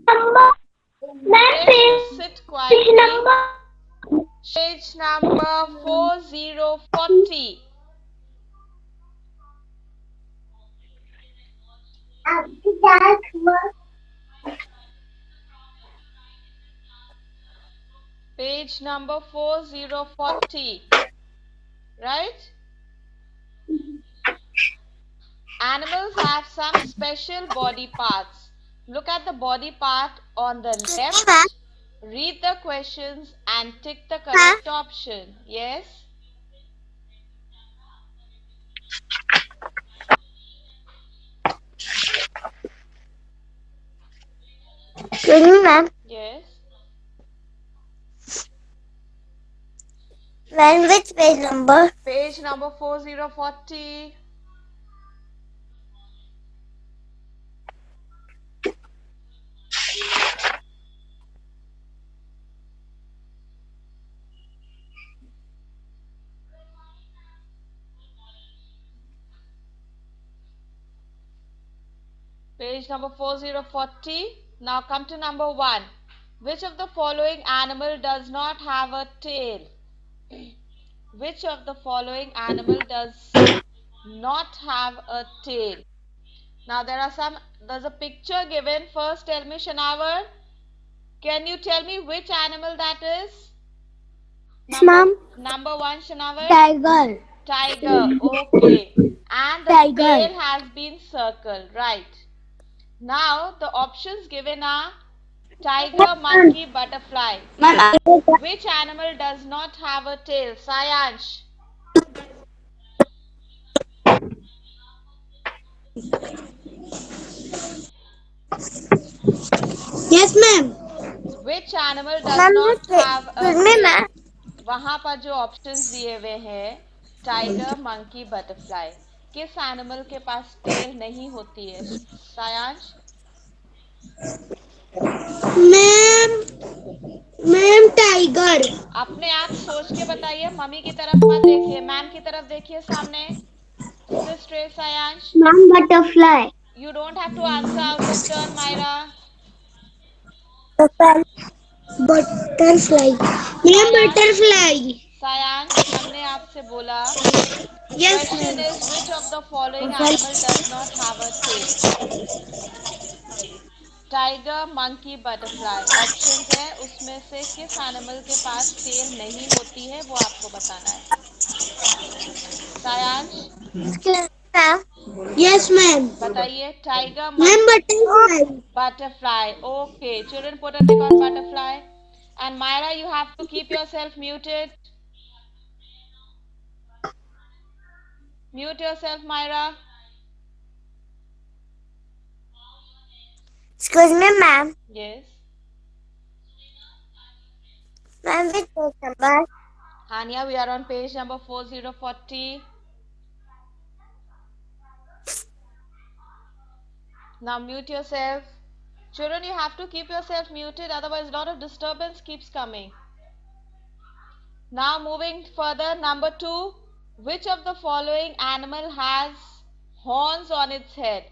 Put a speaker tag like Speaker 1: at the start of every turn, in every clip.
Speaker 1: Arish, sit quietly. Page number 4040. Page number 4040. Right? Animals have some special body parts. Look at the body part on the left. Read the questions and tick the correct option. Yes?
Speaker 2: Excuse me, ma'am.
Speaker 1: Yes.
Speaker 2: Ma'am, which page number?
Speaker 1: Page number 4040. Page number 4040. Now come to number 1. Which of the following animal does not have a tail? Which of the following animal does not have a tail? Now there's a picture given. First tell me, Shanawar. Can you tell me which animal that is?
Speaker 2: Yes, ma'am.
Speaker 1: Number 1, Shanawar.
Speaker 2: Tiger.
Speaker 1: Tiger. Okay. And the
Speaker 2: Tiger.
Speaker 1: tail has been circled. Right. Now the options given are tiger, monkey, butterfly.
Speaker 2: Ma'am,
Speaker 1: Which animal does not have a tail? Sayansh.
Speaker 2: yes, ma'am.
Speaker 1: Which animal does
Speaker 2: Ma'am,
Speaker 1: not
Speaker 2: which page?
Speaker 1: have a
Speaker 2: Excuse me,
Speaker 1: tail?
Speaker 2: ma'am.
Speaker 1: वहां पर जो options दिए हुए हैं tiger, monkey, butterfly, किस animal के पास tail नहीं होती है? सायांश.
Speaker 2: Ma'am ma'am tiger.
Speaker 1: अपने आप सोच के बताइए, मम्मी की तरफ मत देखिए, मैम की तरफ देखिए सामने. Sit straight, Sayansh.
Speaker 2: Ma'am butterfly.
Speaker 1: You don't have to answer out of turn, Myra.
Speaker 2: Butterfly. Ma'am
Speaker 1: Sayansh.
Speaker 2: Butterfly.
Speaker 1: Sayansh, हमने आपसे बोला
Speaker 2: yes
Speaker 1: question
Speaker 2: ma'am.
Speaker 1: is which of the following animal does not have a tail? Tiger, monkey, butterfly options है, उसमें से किस animal के पास tail नहीं होती है वो आपको बताना है. सायांश.
Speaker 2: Yes ma'am.
Speaker 1: बताइए tiger,
Speaker 2: ma'am
Speaker 1: monkey,
Speaker 2: butterfly.
Speaker 1: butterfly. Okay, children put a tick on butterfly. And Myra, you have to keep yourself muted. Mute yourself, Myra.
Speaker 2: Excuse me, ma'am.
Speaker 1: Yes.
Speaker 2: Ma'am, which page number?
Speaker 1: Hania, we are on page number 4040. Now mute yourself. Children, you have to keep yourself muted, otherwise a lot of disturbance keeps coming. Now moving further, number 2. Which of the following animal has horns on its head?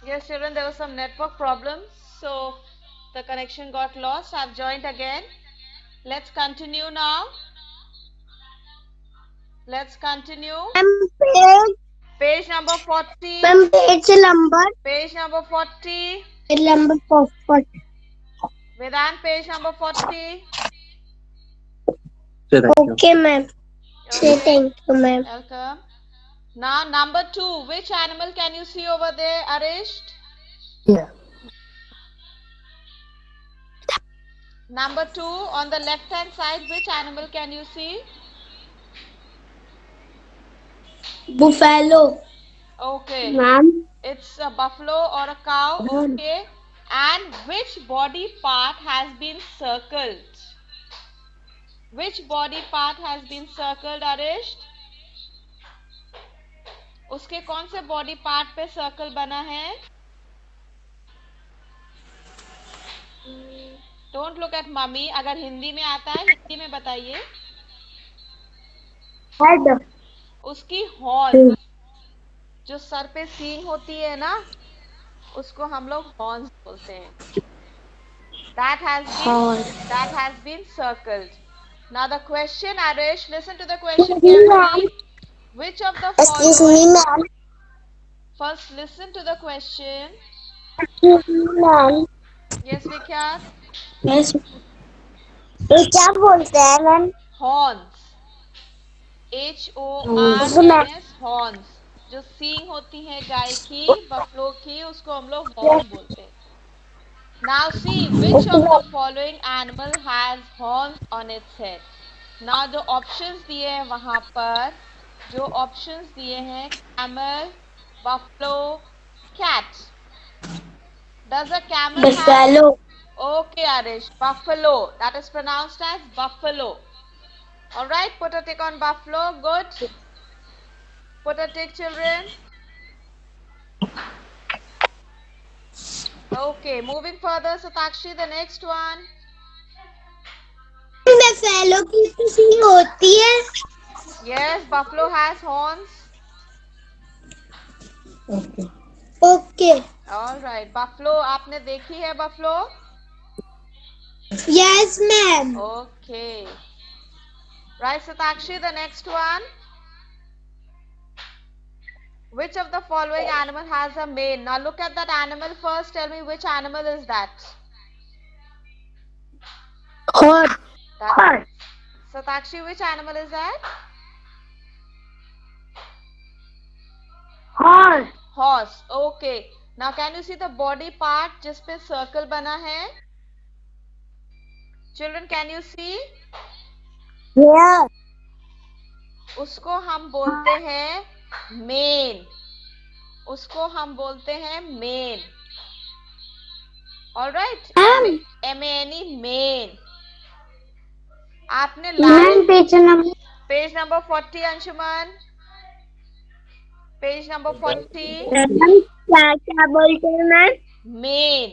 Speaker 1: Yes, children, there was some network problems, so the connection got lost. I've joined again. Let's continue now. Let's continue.
Speaker 2: Ma'am,
Speaker 1: Page number 40.
Speaker 2: page number.
Speaker 1: Page number 40.
Speaker 2: Page number 40.
Speaker 1: Vedant, page number 40.
Speaker 2: Okay, ma'am. Say
Speaker 1: Okay.
Speaker 2: thank you, ma'am.
Speaker 1: Welcome. Now, number 2. Which animal can you see over there, Arish?
Speaker 2: Yeah.
Speaker 1: Number 2, on the left hand side, which animal can you see?
Speaker 2: Buffalo.
Speaker 1: Okay.
Speaker 2: Ma'am.
Speaker 1: It's a buffalo or a cow. Okay. And which body part has been circled? Which body part has been circled, Arish? उसके कौन से body part पे circle बना है? Don't look at mummy. अगर हिंदी में आता है हिंदी में बताइए.
Speaker 2: Head.
Speaker 1: उसकी हॉर्न, जो सर पे सींग होती है ना, उसको हम लोग हॉर्न्स बोलते हैं. That has been circled. Now the question, Arish, listen to the question carefully. Which of the
Speaker 2: Excuse
Speaker 1: following?
Speaker 2: me, ma'am.
Speaker 1: First, listen to the question.
Speaker 2: Excuse me, ma'am.
Speaker 1: Yes, Vikyat.
Speaker 2: Yes. ये क्या बोलते हैं ma'am?
Speaker 1: Horns.
Speaker 2: Ma'am.
Speaker 1: HORNS. Horns. जो सींग होती है गाय की, buffalo की, उसको हम लोग हॉर्न बोलते हैं. Now see, which of the following animal has horns on its head? Now जो options दिए हैं वहां पर, जो options दिए हैं, camel, buffalo, cat. Does a camel have?
Speaker 2: Buffalo.
Speaker 1: Okay, Arish, buffalo. That is pronounced as buffalo. All right, put a tick on buffalo. Good. Put a tick, children. Okay, moving further, Satakshi, the next one.
Speaker 2: Buffalo की तो सींग होती है.
Speaker 1: Yes, buffalo has horns.
Speaker 2: Okay.
Speaker 1: All right, buffalo आपने देखी है buffalo?
Speaker 2: Yes, ma'am.
Speaker 1: Okay. Right, Satakshi, the next one. Which of the following animal has a mane? Now look at that animal first. Tell me which animal is that?
Speaker 2: Horse.
Speaker 1: Satakshi, which animal is that?
Speaker 2: Horse.
Speaker 1: Horse. Okay. Now can you see the body part जिस पे circle बना है? Children, can you see?
Speaker 2: Yeah.
Speaker 1: उसको हम बोलते हैं mane. उसको हम बोलते हैं mane. All right. M-A-N-E, mane. आपने page number 40, Anshuman. Page number 40.
Speaker 2: क्या बोलते हैं मैम?
Speaker 1: मेन.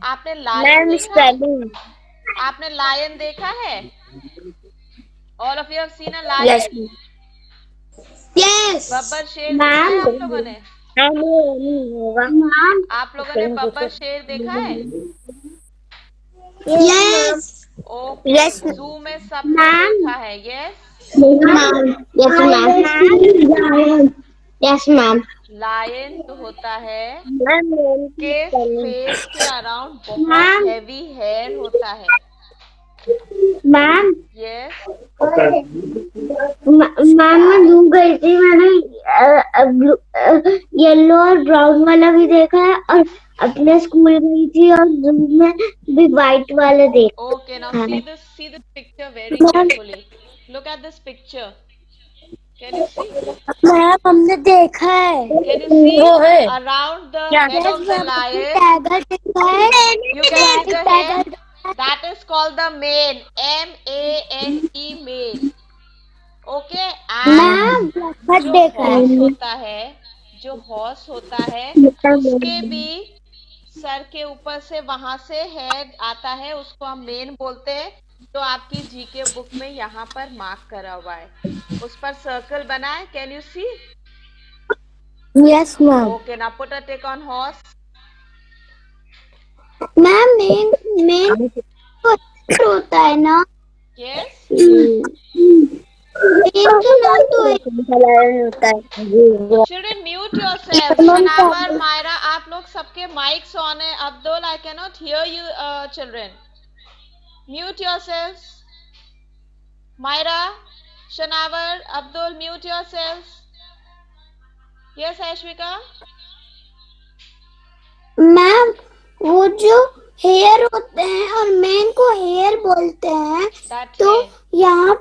Speaker 1: आपने
Speaker 2: लायन देखा है?
Speaker 1: आपने लायन देखा है? All of you have seen a lion?
Speaker 2: Yes.
Speaker 1: Babbar शेर देखा है आप लोगों ने? आप लोगों ने बब्बर शेर देखा है?
Speaker 2: Yes.
Speaker 1: ओके.
Speaker 2: Yes.
Speaker 1: जू में सबने देखा है. यस.
Speaker 2: Yes, ma'am.
Speaker 1: लायन जो होता है के फेस के अराउंड बहुत हेवी हेयर होता है.
Speaker 2: मैम.
Speaker 1: यस.
Speaker 2: मैम मैं जू गई थी. मैंने येलो और ब्राउन वाला भी देखा है और अपने स्कूल गई थी और जू में भी व्हाइट वाले देखा.
Speaker 1: Okay, now see this picture very carefully. Look at this picture. Can you see?
Speaker 2: Ma'am हमने देखा है.
Speaker 1: Can you see around the head of the lion? You can see the head. That is called the mane. M-A-N-E, mane. Okay, and जो horse होता है, जो horse होता है, उसके भी सर के ऊपर से वहां से हेड आता है, उसको हम मेन बोलते हैं. तो आपकी जीके बुक में यहाँ पर मार्क करा हुआ है, उस पर सर्कल बना है. Can you see?
Speaker 2: Yes ma'am.
Speaker 1: Okay, now put a tick on horse.
Speaker 2: Ma'am mane होता है ना?
Speaker 1: Yes. Children mute yourself. Shanawar, Myra, आप लोग सबके माइक्स ऑन है. Abdul, I can not hear you. Children mute yourself. Myra, Shanawar, Abdul, mute yourself. Yes Aishwika.
Speaker 2: Ma'am वो जो hair होते हैं और मैन को हेयर बोलते हैं।
Speaker 1: That
Speaker 2: तो
Speaker 1: hen.
Speaker 2: यहाँ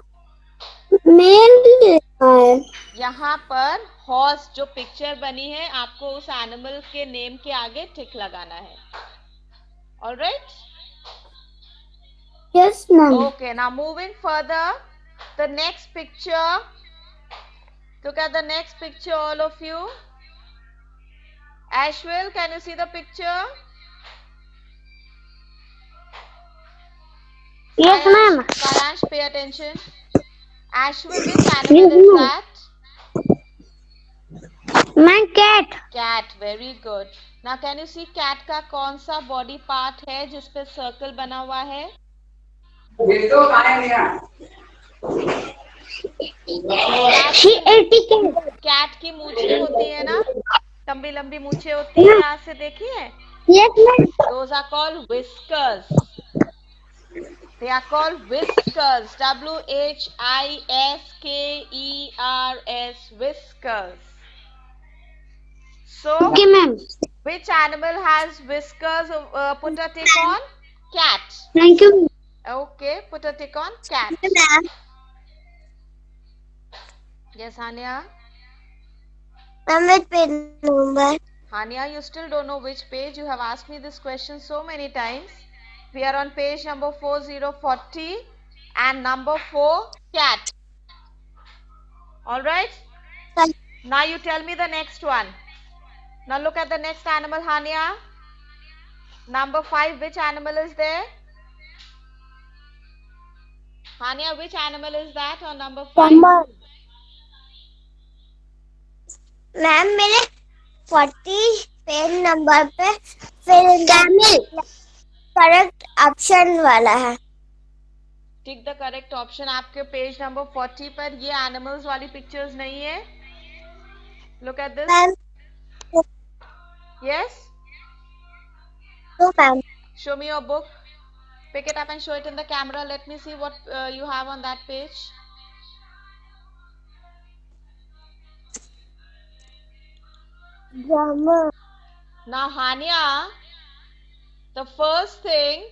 Speaker 2: मैन लिखा है।
Speaker 1: यहाँ पर हॉर्स जो पिक्चर बनी है, आपको उस एनिमल के नेम के आगे टिक लगाना है. Alright?
Speaker 2: Yes, ma'am.
Speaker 1: Okay, now moving further, the next picture. Look at the next picture, all of you. Ashwil, can you see the picture?
Speaker 2: Yes, ma'am.
Speaker 1: Sayansh, pay attention. Ashwil, which animal is that?
Speaker 2: Man, cat.
Speaker 1: Cat, very good. Now can you see cat का कौन सा body part है जिस पे circle बना हुआ है? Cat की मूछें होती है ना, लंबी लंबी मूछें होती है, यहाँ से देखिए.
Speaker 2: Yes, ma'am.
Speaker 1: Those are called whiskers. They are called whiskers. WHISKERS. Whiskers. So,
Speaker 2: Okay, ma'am.
Speaker 1: which animal has whiskers? Put a tick on. Cat.
Speaker 2: Thank you.
Speaker 1: Okay, put a tick on cat.
Speaker 2: Ma'am.
Speaker 1: Yes, Hania.
Speaker 2: Ma'am, which page number?
Speaker 1: Hania, you still don't know which page. You have asked me this question so many times. We are on page number 4040 and number 4, cat. Alright? Now you tell me the next one. Now look at the next animal, Hania. Number 5, which animal is there? Hania, which animal is that on number 5?
Speaker 2: Ma'am मेरे 40 page number पे फिर camel correct option वाला है.
Speaker 1: Tick the correct option. आपके page number 40 पर ये animals वाली pictures नहीं है. Look at this. Yes?
Speaker 2: No, ma'am.
Speaker 1: Show me your book. Pick it up and show it in the camera. Let me see what you have on that page.
Speaker 2: Grammar.
Speaker 1: Now, Hania, the first thing,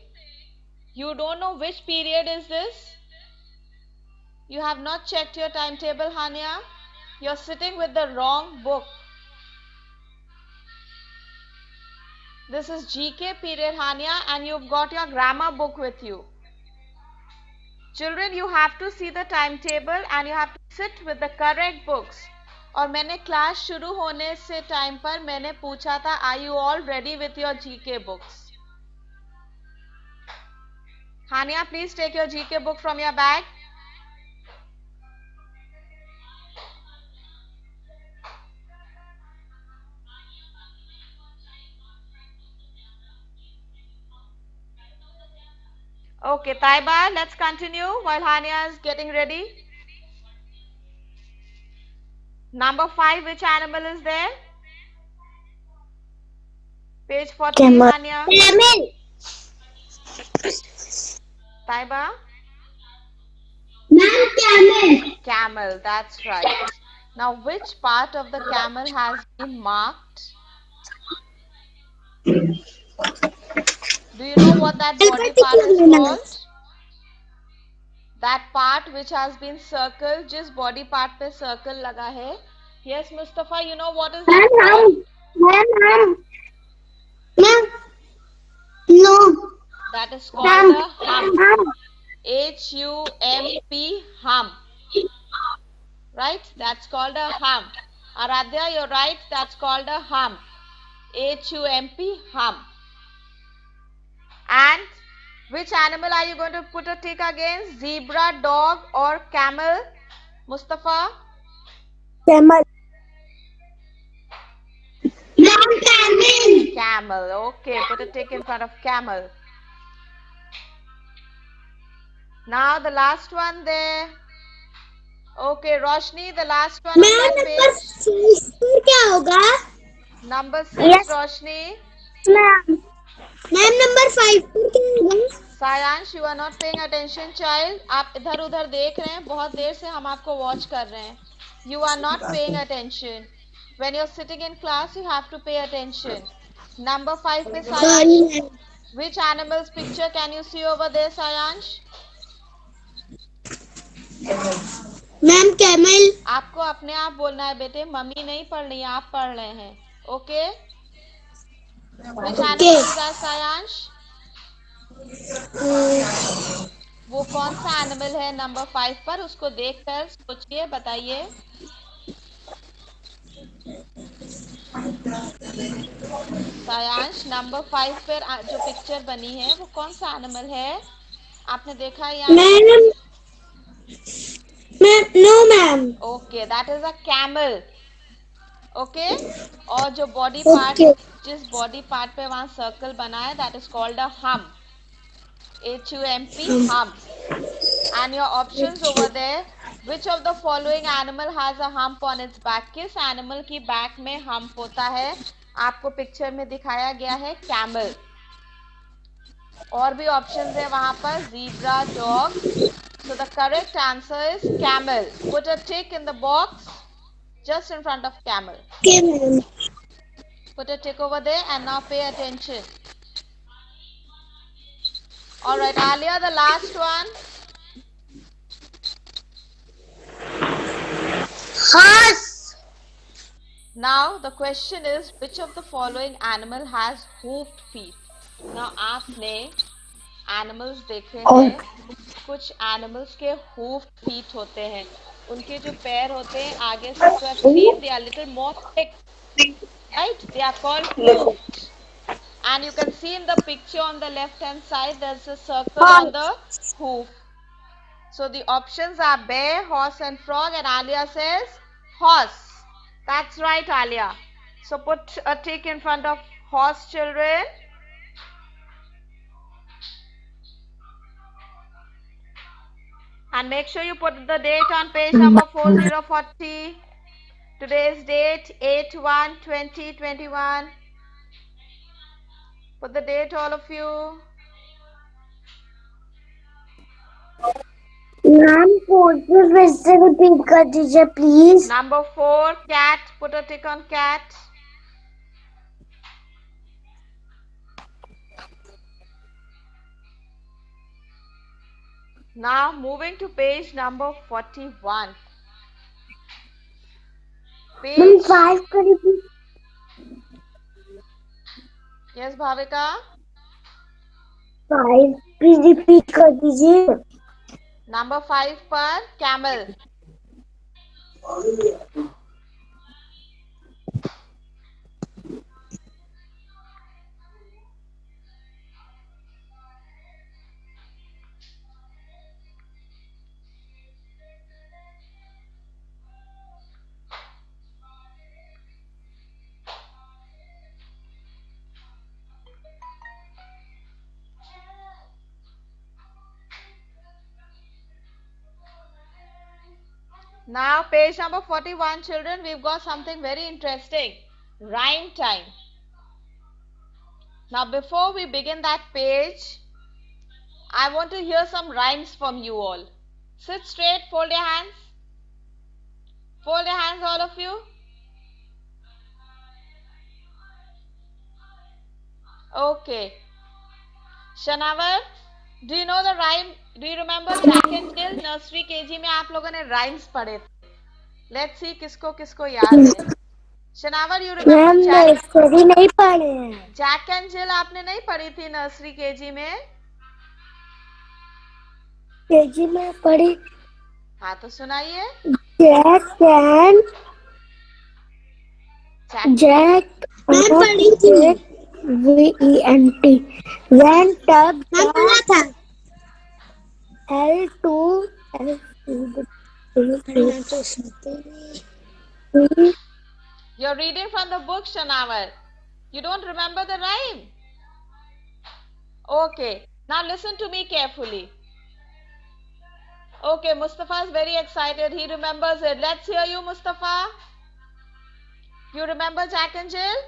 Speaker 1: you don't know which period is this? You have not checked your timetable, Hania. You're sitting with the wrong book. This is GK period, Hania, and you've got your grammar book with you. Children, you have to see the timetable and you have to sit with the correct books. और मैंने class शुरू होने से time पर मैंने पूछा था, are you all ready with your GK books? Hania, please take your GK book from your bag. Okay, Taiba, let's continue while Hania is getting ready. Number 5, which animal is there? Page 40, Hania.
Speaker 2: Camel.
Speaker 1: Taiba?
Speaker 2: Ma'am, camel.
Speaker 1: Camel, that's right. Now, which part of the camel has been marked? Do you know what that body part is called? That part which has been circled, जिस body part पे circle लगा है. Yes, Mustafa, you know what is that called?
Speaker 2: Ma'am. No.
Speaker 1: That is called a hump. H-U-M-P, hump. Right? That's called a hump. Aradhya, you're right. That's called a hump. H-U-M-P, hump. And which animal are you going to put a tick against? Zebra, dog or camel? Mustafa?
Speaker 2: Camel. Camel.
Speaker 1: Camel. Okay, put a tick in front of camel. Now the last one there. Okay, Roshni, the last one on that page.
Speaker 2: क्या होगा?
Speaker 1: Number 6,
Speaker 2: Yes.
Speaker 1: Roshni.
Speaker 2: Ma'am, number 5.
Speaker 1: सायांश, you are not paying attention, child. आप इधर उधर देख रहे हैं, बहुत देर से हम आपको watch कर रहे हैं. You are not paying attention. When you're sitting in class, you have to pay attention. Number 5 पे सायांश. Which animal's picture can you see over there, Sayansh?
Speaker 2: Ma'am camel.
Speaker 1: आपको अपने आप बोलना है बेटे, मम्मी नहीं पढ़ रही है, आप पढ़ रहे हैं. Okay. Which animal is that, Sayansh? वो कौन सा एनिमल है नंबर 5 पर? उसको देखकर सोचिए, बताइए. सायांश, नंबर 5 पर जो पिक्चर बनी है वो कौन सा एनिमल है? आपने देखा है ये animal?
Speaker 2: No ma'am.
Speaker 1: Okay, that is a camel. Okay. और जो बॉडी पार्ट, जिस बॉडी पार्ट पे वहां सर्कल बना है, दैट इज कॉल्ड अ हम. HUMP, हम. And your options over there, which of the following animal has a hump on its back? किस एनिमल की बैक में hump होता है? आपको पिक्चर में दिखाया गया है कैमल. और भी ऑप्शंस है वहां पर, zebra, dog. So the correct answer is camel. Put a tick in the box just in front of camel.
Speaker 2: Okay, ma'am.
Speaker 1: Put a tick over there and now pay attention. All right, Alia, the last one.
Speaker 2: Horse.
Speaker 1: Now the question is, which of the following animal has hoofed feet? Now आपने animals देखे हैं, कुछ animals के hoofed feet होते हैं. उनके जो पैर होते हैं आगे से, you have seen, they are little more thick, right? They are called hoofed. And you can see in the picture on the left hand side, there's a circle on the hoof. So the options are bear, horse and frog, and Alia says horse. That's right, Alia. So put a tick in front of horse, children. And make sure you put the date on page number 4040. Today's date 8/1/2021. Put the date, all of you.
Speaker 2: Ma'am 4 फिर से repeat कर दीजिए please.
Speaker 1: Number 4, cat. Put a tick on cat. Now moving to page number 41.
Speaker 2: Ma'am 5 का repeat.
Speaker 1: Yes, Bhavika.
Speaker 2: 5 भी repeat कर दीजिए.
Speaker 1: Number 5 पर camel. Now page number 41, children, we've got something very interesting. Rhyme time. Now before we begin that page, I want to hear some rhymes from you all. Sit straight, fold your hands. Fold your hands, all of you. Okay. Shanavar, do you know the rhyme? Do you remember Jack and Jill? Nursery KG में आप लोगों ने rhymes पढ़े थे. Let's see किसको किसको याद है. Shanavar, you remember Jack?
Speaker 2: Nursery नहीं पढ़े हैं.
Speaker 1: Jack and Jill आपने नहीं पढ़ी थी नर्सरी केजी में?
Speaker 2: केजी में पढ़ी.
Speaker 1: हाँ तो सुनाइए.
Speaker 2: जैक एंड मैं पढ़ी थी. VENT went up the L2
Speaker 1: You're reading from the book, Shanavar. You don't remember the rhyme? Okay. Now listen to me carefully. Okay, Mustafa is very excited. He remembers it. Let's hear you, Mustafa. You remember Jack and Jill?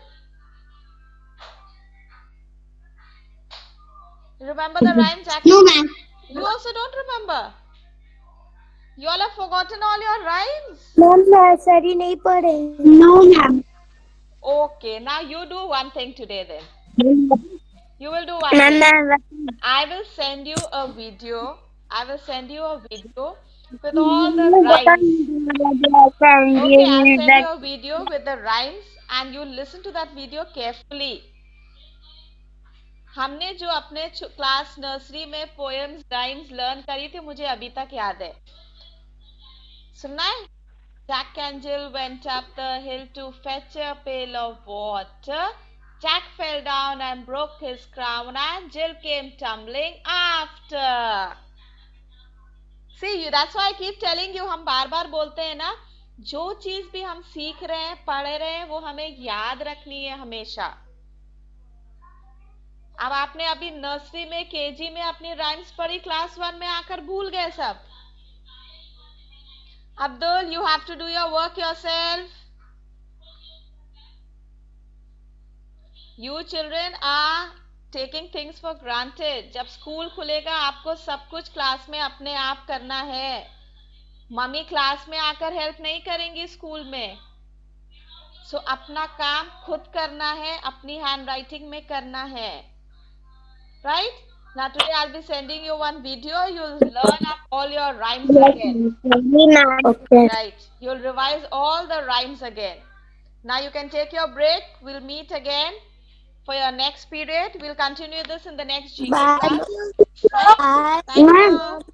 Speaker 1: You remember the rhyme, Jack?
Speaker 2: No, ma'am.
Speaker 1: You also don't remember? You all have forgotten all your rhymes?
Speaker 2: Ma'am nursery नहीं पढ़े. No, ma'am.
Speaker 1: Okay, now you do one thing today then. You will do one thing.
Speaker 2: Ma'am,
Speaker 1: I will send you a video. I will send you a video with all the rhymes. Okay, I'll send you a video with the rhymes and you listen to that video carefully. हमने जो अपने class nursery में poems rhymes learn करी थी मुझे अभी तक याद है. सुनना है? Jack and Jill went up the hill to fetch a pail of water. Jack fell down and broke his crown and Jill came tumbling after. See, that's why I keep telling you, हम बार बार बोलते हैं ना, जो चीज भी हम सीख रहे हैं पढ़ रहे हैं वो हमें याद रखनी है हमेशा. अब आपने अभी नर्सरी में केजी में अपनी राइम्स पढ़ी, क्लास 1 में आकर भूल गए सब. Abdul, you have to do your work yourself. You children are taking things for granted. जब स्कूल खुलेगा आपको सब कुछ क्लास में अपने आप करना है. मम्मी क्लास में आकर हेल्प नहीं करेंगी स्कूल में. सो अपना काम खुद करना है, अपनी हैंड राइटिंग में करना है. Right? Now today I'll be sending you one video. You'll learn up all your rhymes again.
Speaker 2: Okay.
Speaker 1: Right. You'll revise all the rhymes again. Now you can take your break. We'll meet again for your next period. We'll continue this in the next GK class. Right?
Speaker 2: Bye.
Speaker 1: Thank you.